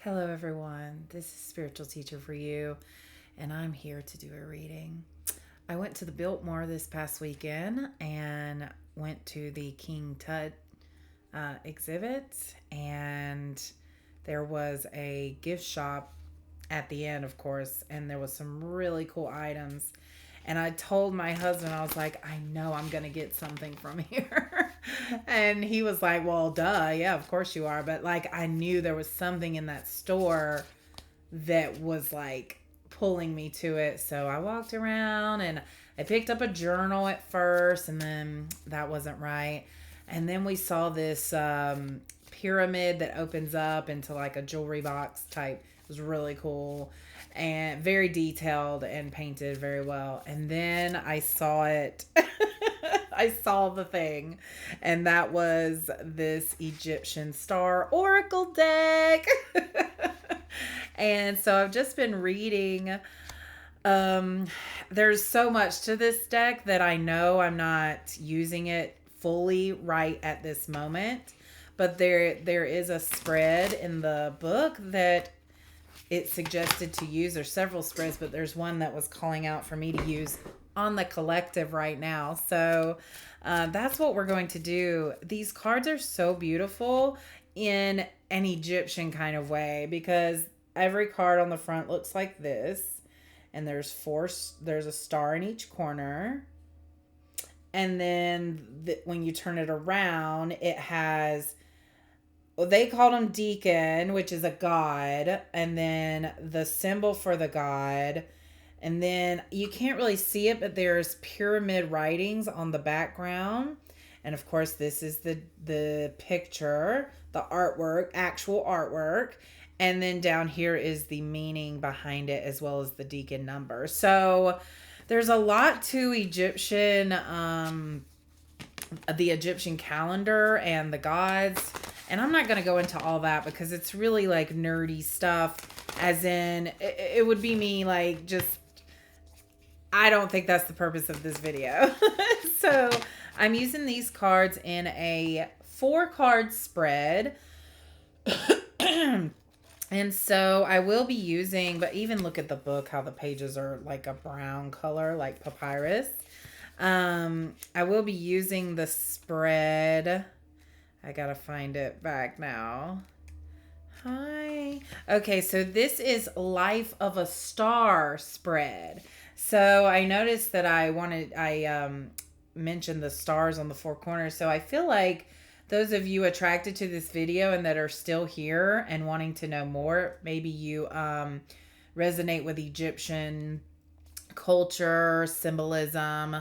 Hello, everyone. This is Spiritual Teacher for You, and I'm here to do a reading. I went to the Biltmore this past weekend and went to the King Tut exhibit, and there was a gift shop at the end, of course, and there was some really cool items. And I told my husband, I was like, I know I'm going to get something from here. And he was like, well, duh. Yeah, of course you are. But like, I knew there was something in that store that was like pulling me to it. So I walked around and I picked up a journal at first, and then that wasn't right. And then we saw this pyramid that opens up into like a jewelry box type. It was really cool and very detailed and painted very well. And then I saw it. I saw the thing, and that was this Egyptian star oracle deck. And so I've just been reading. There's so much to this deck that I know I'm not using it fully right at this moment, but there is a spread in the book that it suggested to use. There's several spreads, but there's one that was calling out for me to use on the collective right now. So that's what we're going to do. These cards are so beautiful in an Egyptian kind of way, because every card on the front looks like this, and there's a star in each corner. And then when you turn it around, it has, well, they called him Deacon, which is a god, and then the symbol for the god. And then you can't really see it, but there's pyramid writings on the background. And of course, this is the picture, the artwork, actual artwork. And then down here is the meaning behind it, as well as the deacon number. So there's a lot to the Egyptian calendar and the gods. And I'm not going to go into all that because it's really like nerdy stuff, as in it would be me like just, I don't think that's the purpose of this video. So I'm using these cards in a 4-card spread. And so I will be using, but even look at the book, how the pages are like a brown color, like papyrus. I will be using the spread. I gotta find it back now. Hi. Okay, so this is Life of a Star spread. So I noticed that I mentioned the stars on the 4 corners. So I feel like those of you attracted to this video and that are still here and wanting to know more, maybe you resonate with Egyptian culture, symbolism,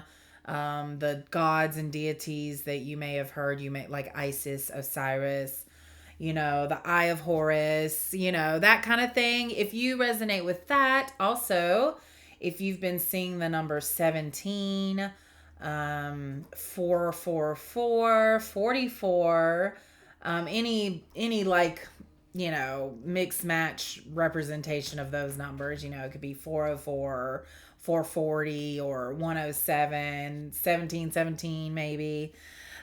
the gods and deities that you may have heard. You may like Isis, Osiris, the Eye of Horus, that kind of thing. If you resonate with that, also, if you've been seeing the number 17, 444, 44, any like, mix match representation of those numbers, it could be 404, 440, or 107, 1717 maybe.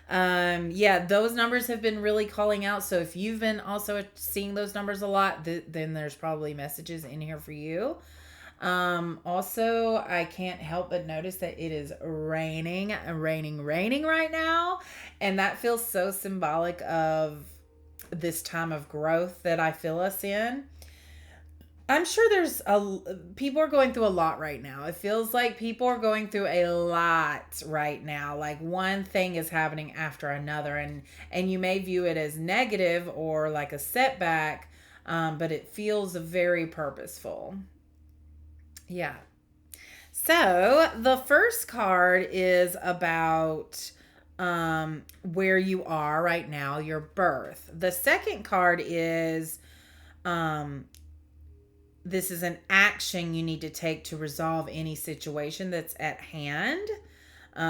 Those numbers have been really calling out. So if you've been also seeing those numbers a lot, then there's probably messages in here for you. Also, I can't help but notice that it is raining right now. And that feels so symbolic of this time of growth that I feel us in. I'm sure people are going through a lot right now. It feels like people are going through a lot right now. Like one thing is happening after another, and you may view it as negative or like a setback, but it feels very purposeful. Yeah. So the first card is about where you are right now, your birth. The second card is this is an action you need to take to resolve any situation that's at hand.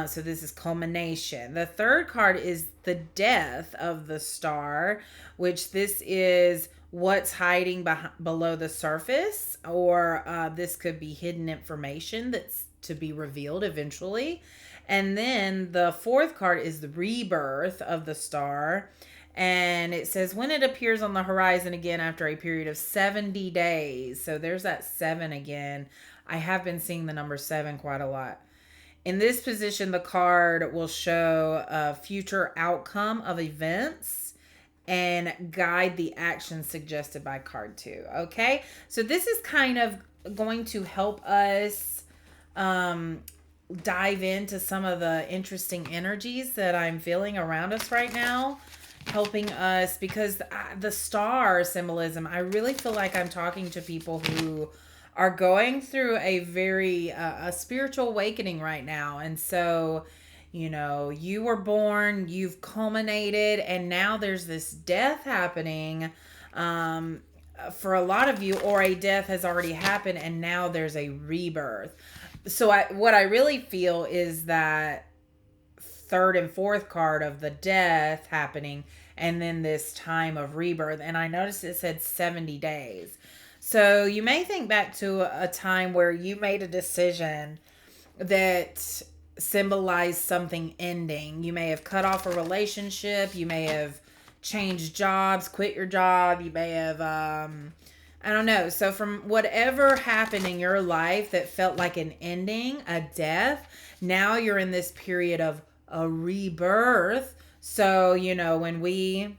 So this is culmination. The third card is the death of the star, which this is what's hiding below the surface, or this could be hidden information that's to be revealed eventually. And then the fourth card is the rebirth of the star. And it says, when it appears on the horizon again after a period of 70 days. So there's that 7 again. I have been seeing the number 7 quite a lot. In this position, the card will show a future outcome of events and guide the action suggested by card 2. Okay? So this is kind of going to help us dive into some of the interesting energies that I'm feeling around us right now, helping us, because the star symbolism, I really feel like I'm talking to people who are going through a very a spiritual awakening right now. And so, you were born, you've culminated, and now there's this death happening for a lot of you, or a death has already happened and now there's a rebirth. So what I really feel is that third and fourth card of the death happening and then this time of rebirth. And I noticed it said 70 days. So you may think back to a time where you made a decision that symbolized something ending. You may have cut off a relationship. You may have changed jobs, quit your job. You may have, I don't know. So from whatever happened in your life that felt like an ending, a death, now you're in this period of a rebirth. So, when we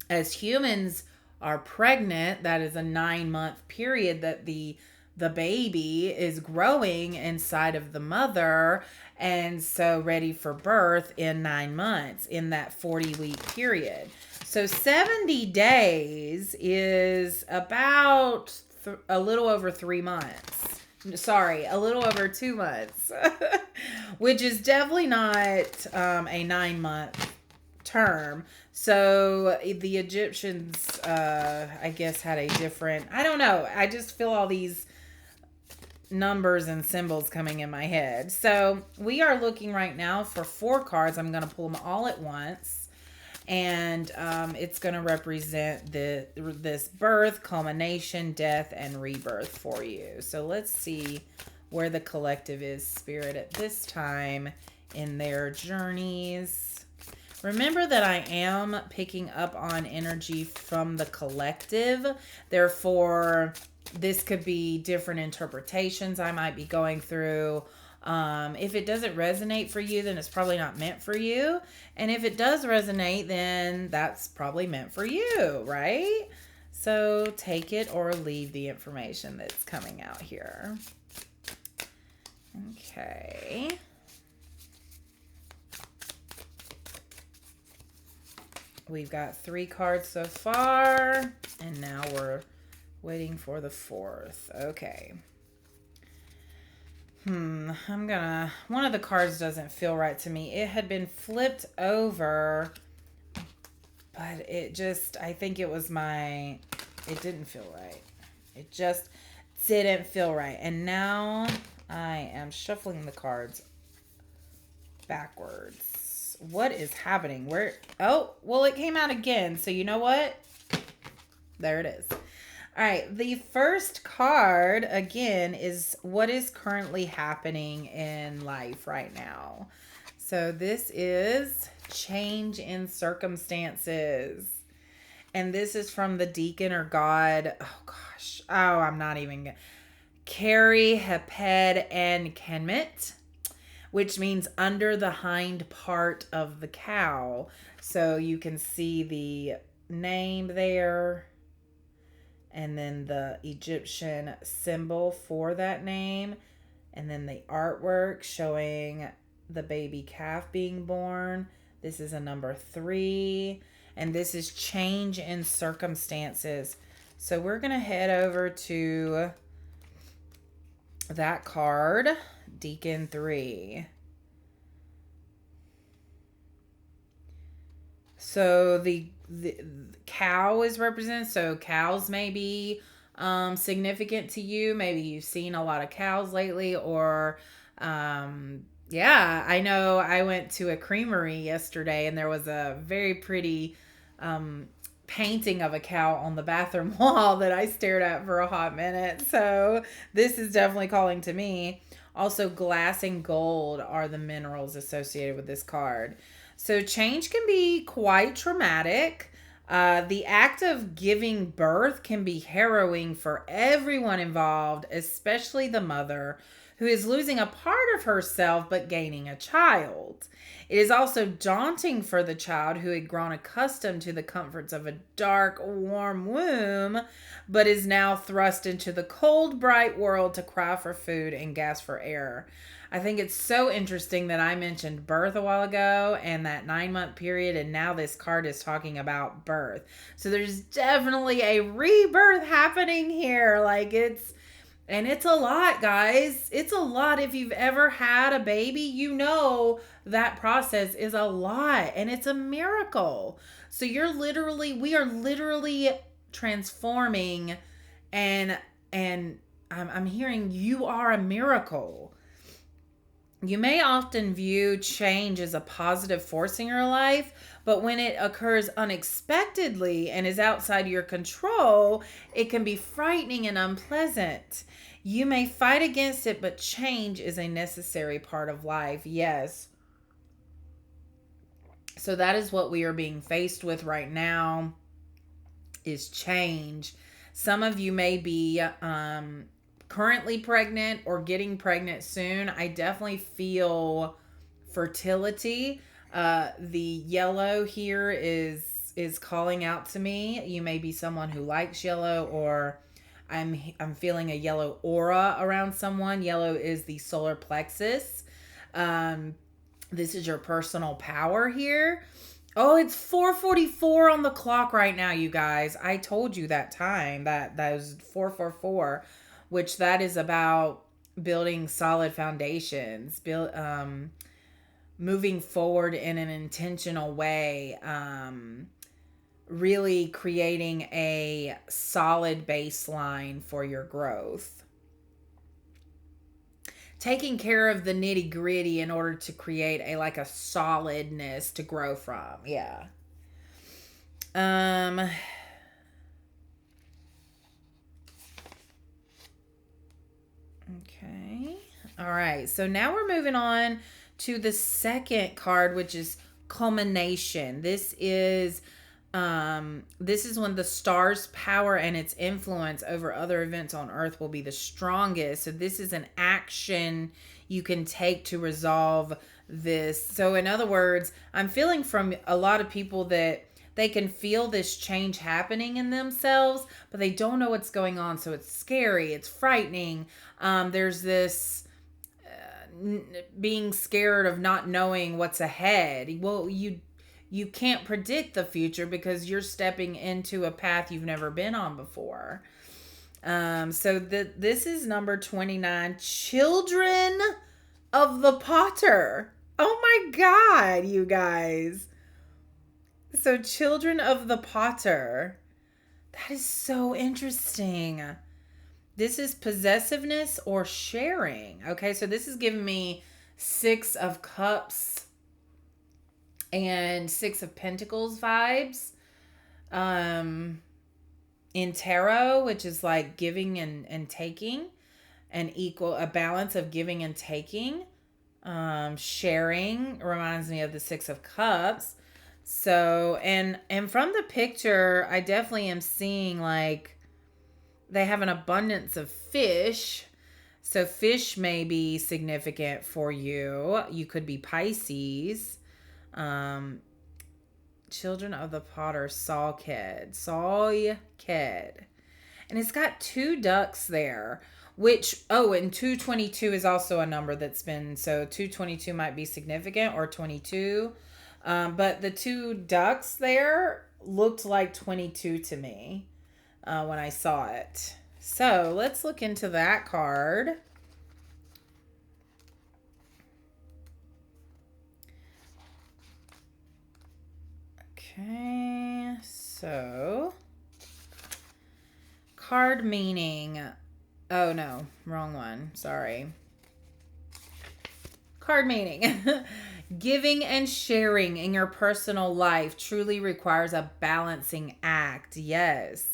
as humans are pregnant, that is a 9-month period that the baby is growing inside of the mother, and so ready for birth in 9 months in that 40-week period. So 70 days is about a little over 3 months. Sorry, a little over 2 months, which is definitely not a 9-month term. So the Egyptians, I guess, had a different, I don't know. I just feel all these numbers and symbols coming in my head. So we are looking right now for 4 cards. I'm going to pull them all at once. And it's going to represent this birth, culmination, death, and rebirth for you. So let's see where the collective is, Spirit, at this time in their journeys. Remember that I am picking up on energy from the collective. Therefore, this could be different interpretations I might be going through. If it doesn't resonate for you, then it's probably not meant for you. And if it does resonate, then that's probably meant for you, right? So take it or leave the information that's coming out here. Okay. We've got 3 cards so far, and now we're waiting for the 4th. Okay. One of the cards doesn't feel right to me. It had been flipped over, but I think it didn't feel right. It just didn't feel right. And now I am shuffling the cards backwards. What is happening? It came out again. So you know what? There it is. All right, the first card, again, is what is currently happening in life right now. So this is change in circumstances. And this is from the deacon or god, I'm not even, Kari, Heped, and Kenmet, which means under the hind part of the cow. So you can see the name there, and then the Egyptian symbol for that name, and then the artwork showing the baby calf being born. This is a number 3, and this is change in circumstances. So we're going to head over to that card, Deacon 3. So the cow is represented. So cows may be significant to you. Maybe you've seen a lot of cows lately, or I know I went to a creamery yesterday and there was a very pretty painting of a cow on the bathroom wall that I stared at for a hot minute. So this is definitely calling to me. Also, glass and gold are the minerals associated with this card. So change can be quite traumatic. The act of giving birth can be harrowing for everyone involved, especially the mother who is losing a part of herself but gaining a child. It is also daunting for the child who had grown accustomed to the comforts of a dark, warm womb, but is now thrust into the cold, bright world to cry for food and gasp for air. I think it's so interesting that I mentioned birth a while ago and that 9-month period, and now this card is talking about birth. So there's definitely a rebirth happening here. And it's a lot, guys. It's a lot. If you've ever had a baby, you know that process is a lot and it's a miracle. So we are literally transforming, and I'm hearing you are a miracle. You may often view change as a positive force in your life, but when it occurs unexpectedly and is outside your control, it can be frightening and unpleasant. You may fight against it, but change is a necessary part of life. Yes. So that is what we are being faced with right now, is change. Some of you may be currently pregnant or getting pregnant soon. I definitely feel fertility. The yellow here is calling out to me. You may be someone who likes yellow, or I'm feeling a yellow aura around someone. Yellow is the solar plexus. This is your personal power here. Oh, it's 4:44 on the clock right now, you guys. I told you that time, that was 4:44, which that is about building solid foundations, moving forward in an intentional way, really creating a solid baseline for your growth. Taking care of the nitty gritty in order to create a solidness to grow from. Yeah. Okay. All right. So now we're moving on to the second card, which is culmination. This is when the star's power and its influence over other events on earth will be the strongest. So this is an action you can take to resolve this. So in other words, I'm feeling from a lot of people that they can feel this change happening in themselves, but they don't know what's going on. So it's scary. It's frightening. There's this being scared of not knowing what's ahead. Well, you can't predict the future because you're stepping into a path you've never been on before. This is number 29, Children of the Potter. Oh my God, you guys. So Children of the Potter. That is so interesting. This is possessiveness or sharing. Okay, so this is giving me 6 of Cups and 6 of Pentacles vibes. In tarot, which is like giving and taking, a balance of giving and taking. Sharing reminds me of the 6 of Cups. So, and from the picture, I definitely am seeing they have an abundance of fish. So fish may be significant for you. You could be Pisces. Children of the Potter, Salked. And it's got 2 ducks there, and 222 is also a number that's been, so 222 might be significant, or 22. But the 2 ducks there looked like 22 to me when I saw it. So let's look into that card. Okay, so card meaning. Oh no, wrong one. Sorry. Card meaning. Giving and sharing in your personal life truly requires a balancing act. Yes.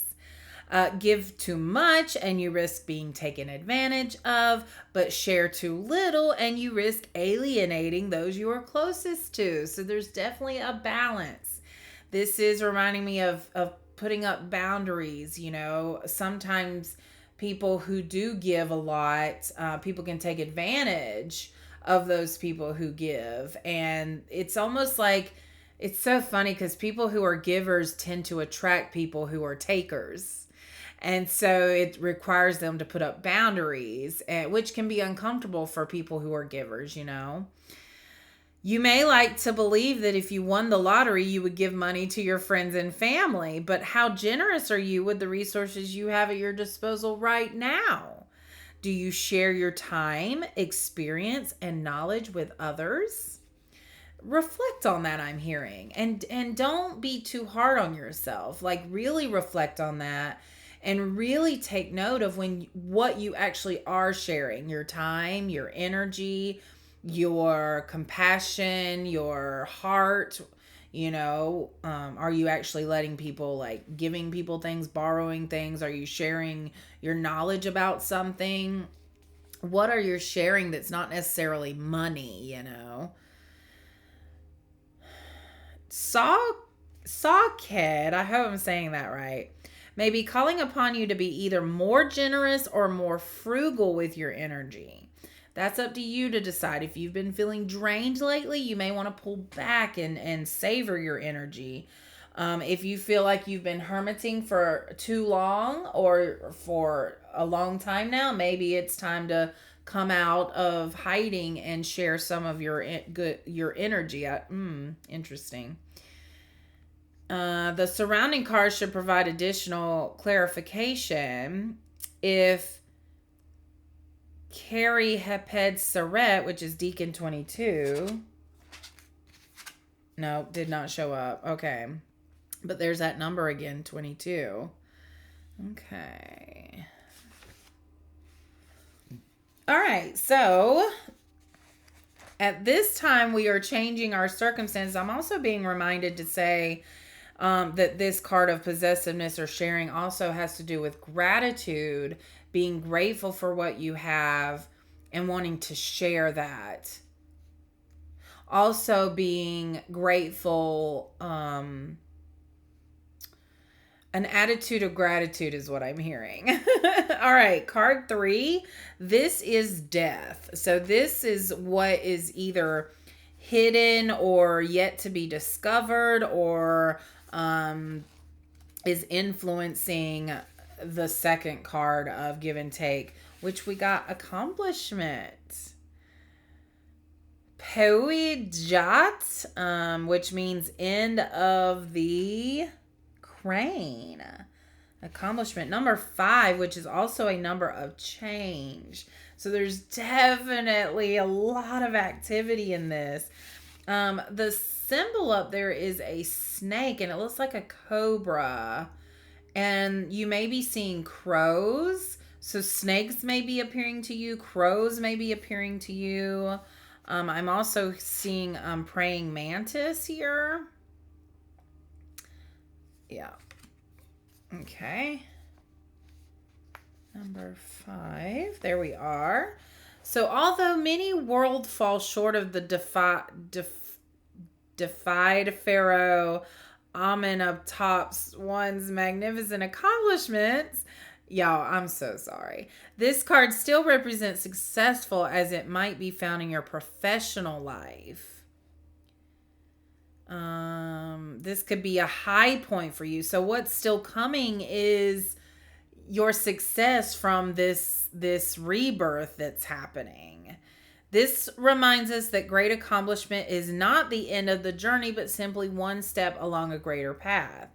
Give too much and you risk being taken advantage of, but share too little and you risk alienating those you are closest to. So there's definitely a balance. This is reminding me of putting up boundaries. Sometimes people who do give a lot, people can take advantage of those people who give. And it's almost like, it's so funny because people who are givers tend to attract people who are takers. And so it requires them to put up boundaries, which can be uncomfortable for people who are givers. You may like to believe that if you won the lottery, you would give money to your friends and family, but how generous are you with the resources you have at your disposal right now? Do you share your time, experience, and knowledge with others? Reflect on that, I'm hearing. And don't be too hard on yourself. Like, really reflect on that and really take note of what you actually are sharing. Your time, your energy, your compassion, your heart. Are you actually letting people, like, giving people things, borrowing things? Are you sharing your knowledge about something? What are you sharing that's not necessarily money? Sawked, I hope I'm saying that right, may be calling upon you to be either more generous or more frugal with your energy. That's up to you to decide. If you've been feeling drained lately, you may want to pull back and savor your energy. If you feel like you've been hermiting for too long or for a long time now, maybe it's time to come out of hiding and share some of your energy. Interesting. The surrounding cards should provide additional clarification. If Carrie Heped Saret, which is Deacon 22. No, did not show up. Okay. But there's that number again, 22. Okay. All right. So at this time, we are changing our circumstances. I'm also being reminded to say that this card of possessiveness or sharing also has to do with gratitude, being grateful for what you have and wanting to share that. Also being grateful, an attitude of gratitude is what I'm hearing. All right, card 3. This is death. So this is what is either hidden or yet to be discovered, or is influencing the second card of give and take, which we got accomplishment. Poijat, which means end of the crane. Accomplishment. Number 5, which is also a number of change. So there's definitely a lot of activity in this. The symbol up there is a snake, and it looks like a cobra. And you may be seeing crows. So snakes may be appearing to you. Crows may be appearing to you. I'm also seeing praying mantis here. Yeah. Okay. Number 5. There we are. So although many worlds fall short of the defied Pharaoh Amenhotep's one's magnificent accomplishments, y'all, I'm so sorry. This card still represents successful as it might be found in your professional life. This could be a high point for you. So what's still coming is your success from this rebirth that's happening. This reminds us that great accomplishment is not the end of the journey, but simply one step along a greater path.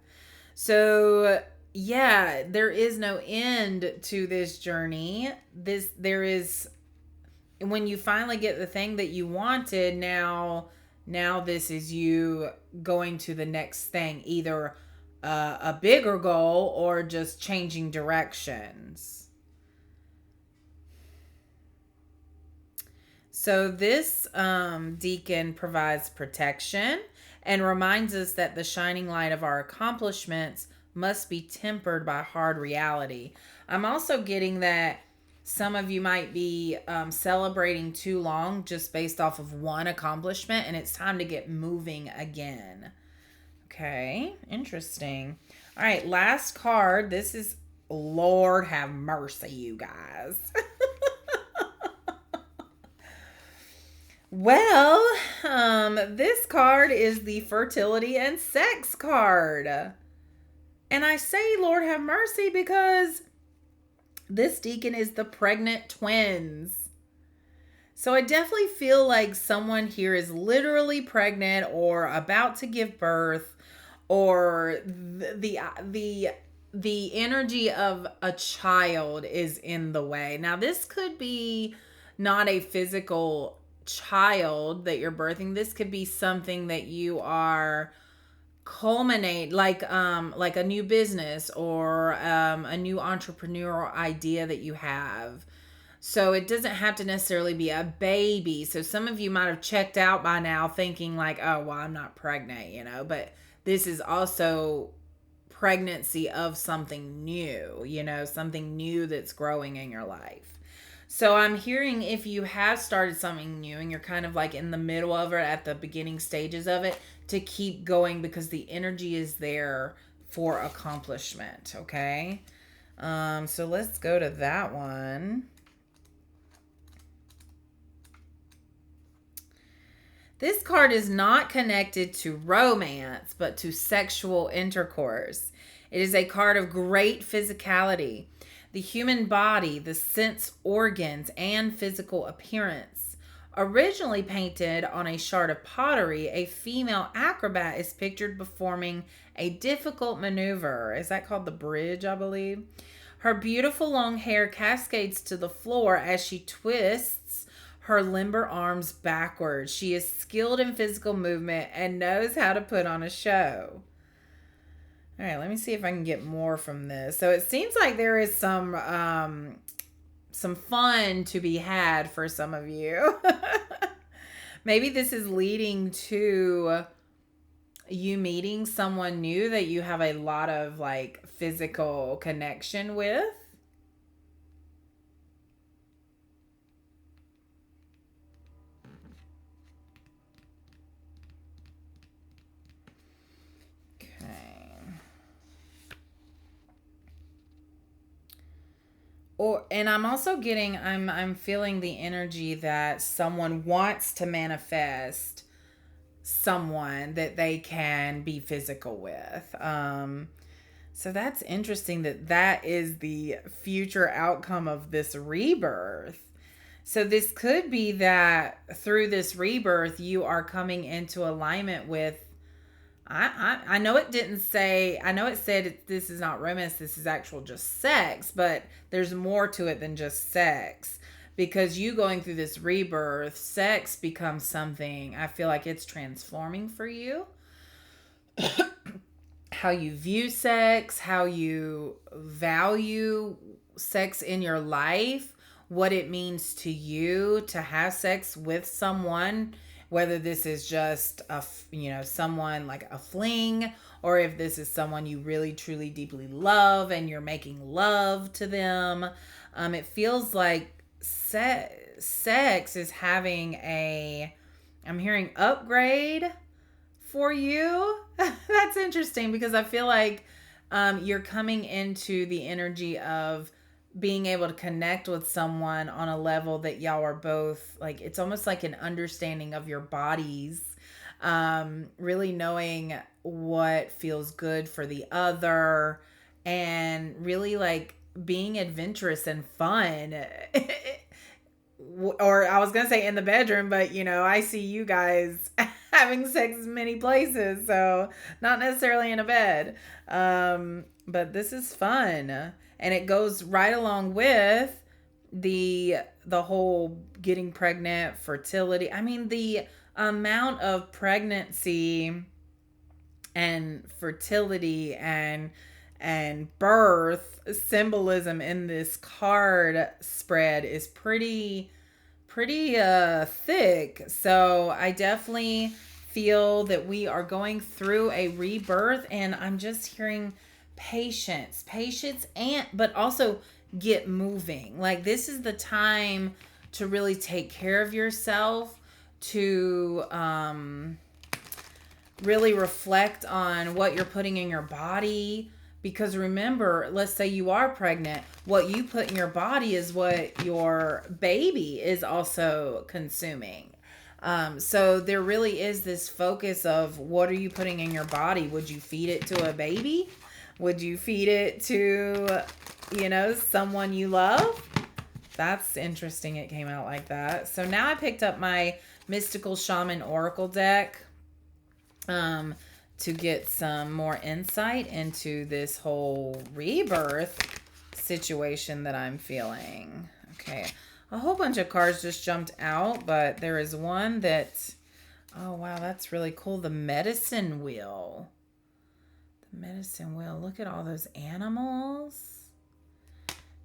So yeah, there is no end to this journey. There is, when you finally get the thing that you wanted, now this is you going to the next thing, either a bigger goal or just changing directions. So this deacon provides protection and reminds us that the shining light of our accomplishments must be tempered by hard reality. I'm also getting that some of you might be celebrating too long just based off of one accomplishment, and it's time to get moving again. Okay, interesting. All right, last card. This is Lord have mercy, you guys. Well, this card is the fertility and sex card. And I say Lord have mercy because this deacon is the pregnant twins. So I definitely feel like someone here is literally pregnant or about to give birth, or the energy of a child is in the way. Now this could be not a physical child that you're birthing. This could be something that you are culminate, like a new business or a new entrepreneurial idea that you have. So it doesn't have to necessarily be a baby. So some of you might have checked out by now thinking like, oh, well, I'm not pregnant, but this is also pregnancy of something new, something new that's growing in your life. So I'm hearing if you have started something new and you're kind of like in the middle of it, at the beginning stages of it, to keep going because the energy is there for accomplishment, okay? So let's go to that one. This card is not connected to romance, but to sexual intercourse. It is a card of great physicality. The human body, the sense organs, and physical appearance. Originally painted on a shard of pottery, a female acrobat is pictured performing a difficult maneuver. Is that called the bridge, I believe? Her beautiful long hair cascades to the floor as she twists her limber arms backwards. She is skilled in physical movement and knows how to put on a show. All right, let me see if I can get more from this. So it seems like there is some fun to be had for some of you. Maybe this is leading to you meeting someone new that you have a lot of like physical connection with. And I'm also getting, I'm feeling the energy that someone wants to manifest someone that they can be physical with. So that's interesting that is the future outcome of this rebirth. So this could be that through this rebirth, you are coming into alignment with, I know it didn't say, I know it said this is not romance, this is actual just sex, but there's more to it than just sex. Because you going through this rebirth, sex becomes something, I feel like it's transforming for you. How you view sex, how you value sex in your life, what it means to you to have sex with someone, whether this is just someone like a fling, or if this is someone you really truly deeply love and you're making love to them. It feels like sex is having I'm hearing upgrade for you. That's interesting because I feel like you're coming into the energy of being able to connect with someone on a level that y'all are both like, it's almost like an understanding of your bodies, really knowing what feels good for the other, and really like being adventurous and fun. Or I was gonna say in the bedroom, but I see you guys having sex many places, so not necessarily in a bed. But this is fun. And it goes right along with the whole getting pregnant, fertility. I mean, the amount of pregnancy and fertility and birth symbolism in this card spread is pretty thick. So I definitely feel that we are going through a rebirth, and I'm just hearing patience, and but also get moving. Like this is the time to really take care of yourself, to really reflect on what you're putting in your body. Because remember, let's say you are pregnant, what you put in your body is what your baby is also consuming. So there really is this focus of what are you putting in your body? Would you feed it to a baby? Would you feed it to, someone you love? That's interesting. It came out like that. So now I picked up my Mystical Shaman Oracle deck to get some more insight into this whole rebirth situation that I'm feeling. Okay. A whole bunch of cards just jumped out, but there is one that, oh wow, that's really cool. The medicine wheel. The medicine wheel. Look at all those animals.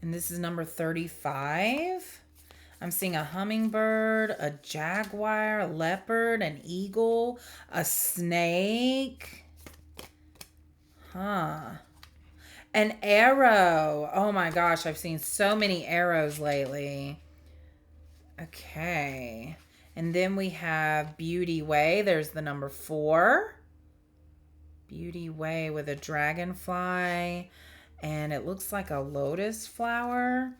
And this is number 35. I'm seeing a hummingbird, a jaguar, a leopard, an eagle, a snake. An arrow. Oh my gosh, I've seen so many arrows lately. Okay. And then we have Beauty Way. There's the number 4. Beauty Way with a dragonfly. And it looks like a lotus flower.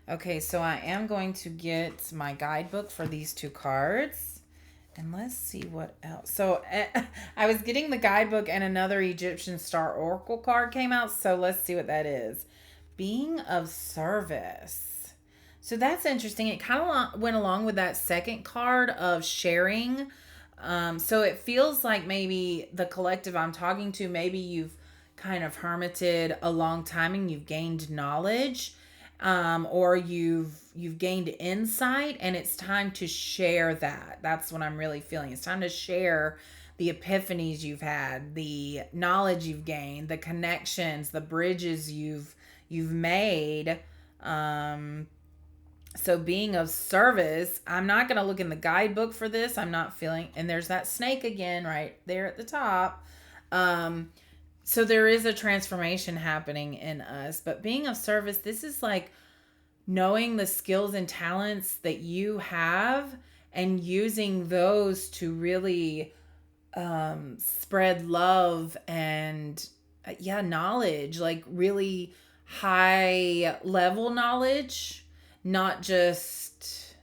Okay, so I am going to get my guidebook for these 2 cards. And let's see what else. So I was getting the guidebook and another Egyptian Star Oracle card came out. So let's see what that is. Being of service. So that's interesting. It kind of went along with that second card of sharing. So it feels like maybe the collective I'm talking to, maybe you've kind of hermited a long time and you've gained knowledge, or you've gained insight, and it's time to share that. That's what I'm really feeling. It's time to share the epiphanies you've had, the knowledge you've gained, the connections, the bridges you've made. So being of service, I'm not going to look in the guidebook for this. I'm not feeling, and there's that snake again right there at the top. So there is a transformation happening in us, but being of service, this is like knowing the skills and talents that you have and using those to really spread love and knowledge, like really high level knowledge. Not just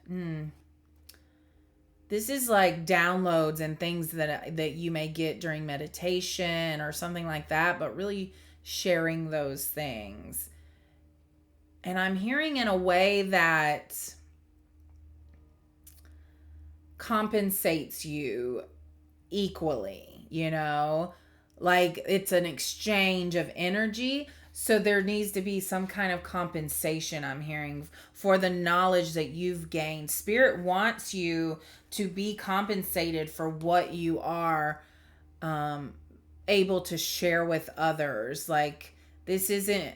this is like downloads and things that you may get during meditation or something like that, but really sharing those things. And I'm hearing in a way that compensates you equally, like it's an exchange of energy. So there needs to be some kind of compensation, I'm hearing, for the knowledge that you've gained. Spirit wants you to be compensated for what you are able to share with others. Like this isn't,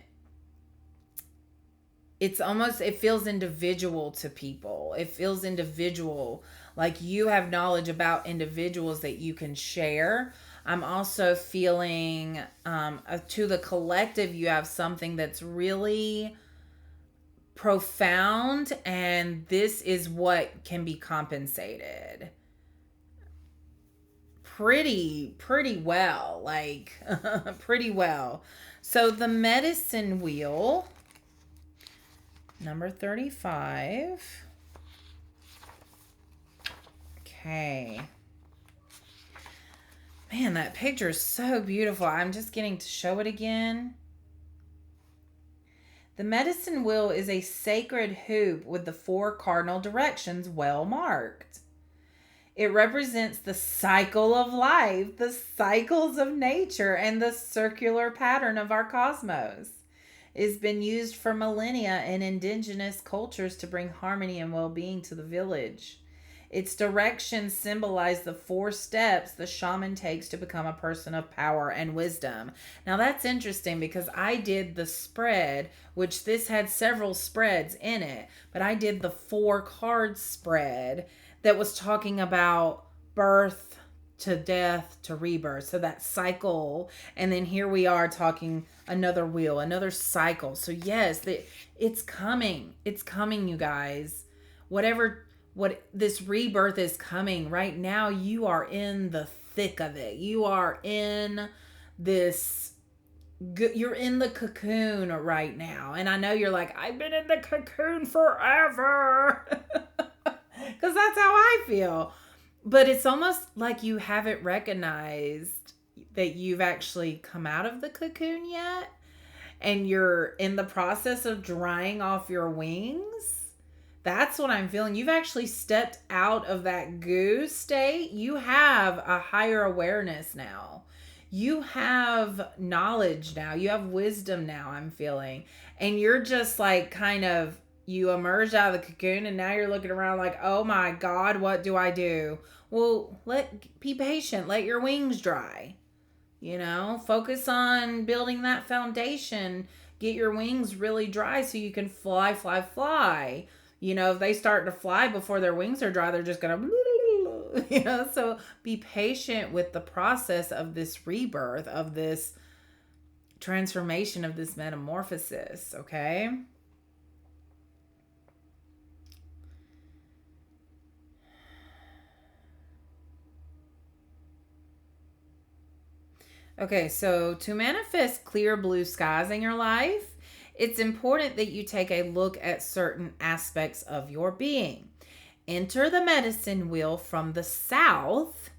it feels individual to people. It feels individual. Like you have knowledge about individuals that you can share. I'm also feeling to the collective, you have something that's really profound, and this is what can be compensated pretty well, like pretty well. So the medicine wheel, number 35. Okay. Man, that picture is so beautiful. I'm just getting to show it again. The medicine wheel is a sacred hoop with the 4 cardinal directions well marked. It represents the cycle of life, the cycles of nature, and the circular pattern of our cosmos. It has been used for millennia in indigenous cultures to bring harmony and well-being to the village. Its directions symbolize the 4 steps the shaman takes to become a person of power and wisdom. Now that's interesting because I did the spread, which this had several spreads in it, but I did the 4 card spread that was talking about birth to death to rebirth. So that cycle. And then here we are talking another wheel, another cycle. So yes, it's coming. It's coming, you guys. What this rebirth is coming right now, you are in the thick of it. You are in this you're in the cocoon right now. And I know you're like, I've been in the cocoon forever. Cuz that's how I feel. But it's almost like you haven't recognized that you've actually come out of the cocoon yet, and you're in the process of drying off your wings. That's what I'm feeling. You've actually stepped out of that goo state. You have a higher awareness now. You have knowledge now. You have wisdom now, I'm feeling. And you're just like kind of, you emerged out of the cocoon and now you're looking around like, oh my God, what do I do? Well, be patient. Let your wings dry. Focus on building that foundation. Get your wings really dry so you can fly, fly, fly. If they start to fly before their wings are dry, they're just going to, so be patient with the process of this rebirth, of this transformation, of this metamorphosis, okay? Okay, so to manifest clear blue skies in your life, it's important that you take a look at certain aspects of your being. Enter the medicine wheel from the south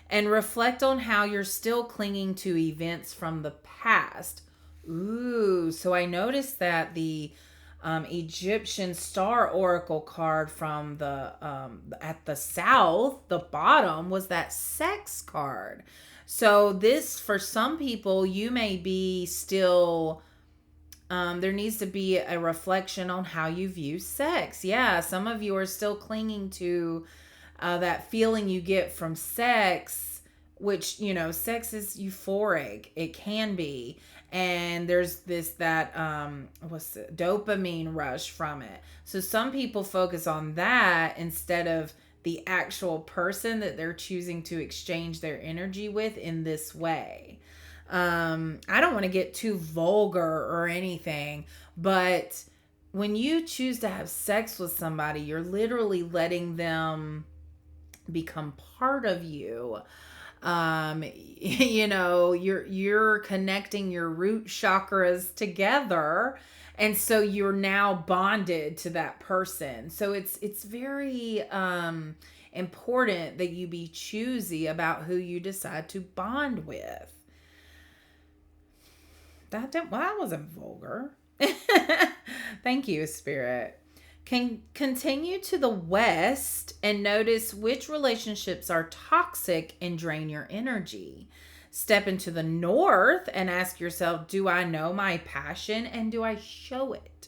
and reflect on how you're still clinging to events from the past. Ooh, so I noticed that the Egyptian star oracle card from the at the south, the bottom was that sex card. So this, for some people, you may be still, there needs to be a reflection on how you view sex. Yeah, some of you are still clinging to that feeling you get from sex, which, sex is euphoric. It can be. And there's that dopamine rush from it. So some people focus on that instead of the actual person that they're choosing to exchange their energy with in this way. I don't want to get too vulgar or anything, but when you choose to have sex with somebody, you're literally letting them become part of you. You're connecting your root chakras together, and so you're now bonded to that person. So it's very important that you be choosy about who you decide to bond with. That wasn't vulgar. Thank you, Spirit. Can continue to the west and notice which relationships are toxic and drain your energy. Step into the north and ask yourself, do I know my passion and do I show it?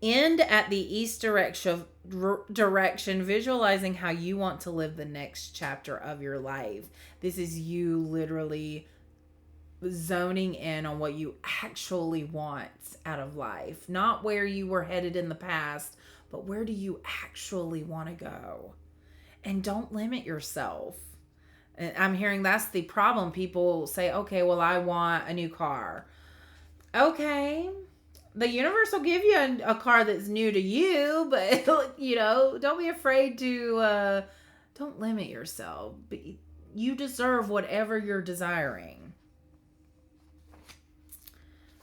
End at the east direction, visualizing how you want to live the next chapter of your life. This is you literally zoning in on what you actually want out of life, not where you were headed in the past, but where do you actually want to go? And don't limit yourself. And I'm hearing that's the problem. People say, okay, well, I want a new car. Okay, the universe will give you a car that's new to you, but don't be afraid to don't limit yourself. You deserve whatever you're desiring.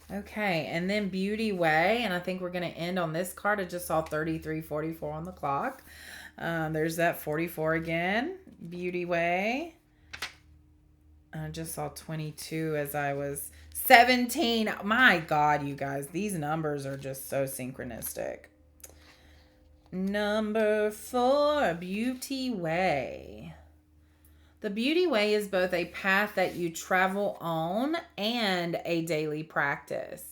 Okay, and then Beauty Way, and I think we're going to end on this card. I just saw 33:44 on the clock. There's that 44 again. Beauty Way. I just saw 22 as I was 17. My God, you guys, these numbers are just so synchronistic. Number 4, Beauty Way. The Beauty Way is both a path that you travel on and a daily practice.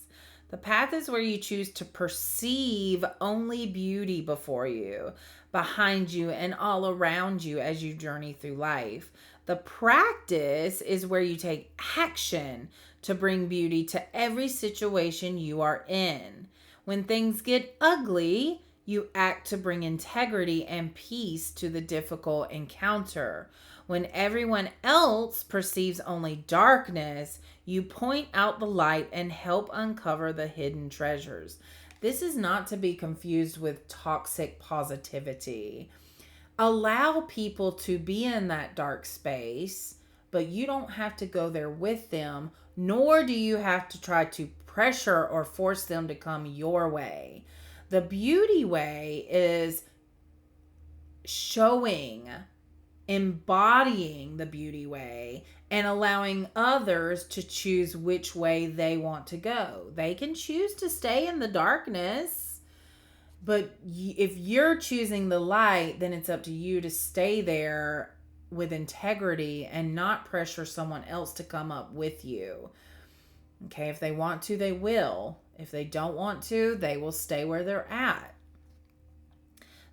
The path is where you choose to perceive only beauty before you, behind you, and all around you as you journey through life. The practice is where you take action to bring beauty to every situation you are in. When things get ugly, you act to bring integrity and peace to the difficult encounter. When everyone else perceives only darkness, You point out the light and help uncover the hidden treasures. This is not to be confused with toxic positivity. Allow people to be in that dark space, but you don't have to go there with them, nor do you have to try to pressure or force them to come your way. The beauty way is showing, embodying the beauty way, and allowing others to choose which way they want to go. They can choose to stay in the darkness, but if you're choosing the light, then it's up to you to stay there with integrity and not pressure someone else to come up with you. Okay, if they want to, they will. If they don't want to, they will stay where they're at.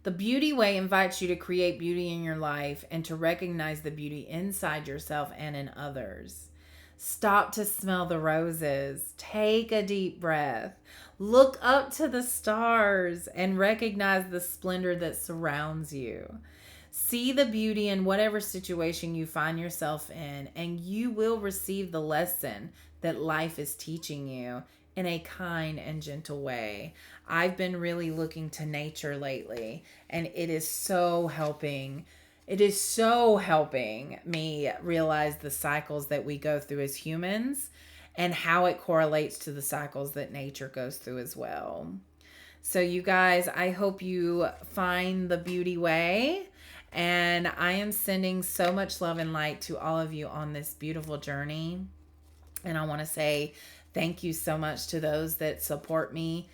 The beauty way invites you to create beauty in your life and to recognize the beauty inside yourself and in others. Stop to smell the roses. Take a deep breath. Look up to the stars and recognize the splendor that surrounds you. See the beauty in whatever situation you find yourself in, and you will receive the lesson that life is teaching you in a kind and gentle way. I've been really looking to nature lately, and it is so helping. It is so helping me realize the cycles that we go through as humans and how it correlates to the cycles that nature goes through as well. So, you guys, I hope you find the beauty way. And I am sending so much love and light to all of you on this beautiful journey. And I want to say thank you so much to those that support me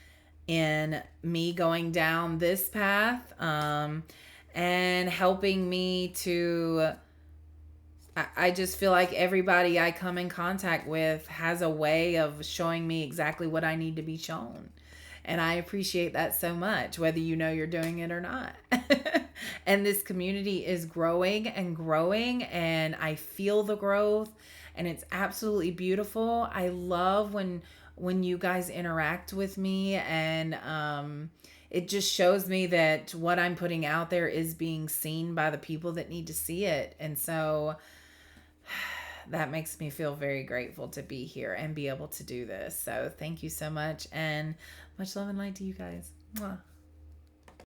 in me going down this path, and helping me to. I just feel like everybody I come in contact with has a way of showing me exactly what I need to be shown. And I appreciate that so much, whether you know you're doing it or not. And this community is growing and growing, and I feel the growth, and it's absolutely beautiful. I love when you guys interact with me, and it just shows me that what I'm putting out there is being seen by the people that need to see it. And so that makes me feel very grateful to be here and be able to do this. So thank you so much, and much love and light to you guys. Mwah.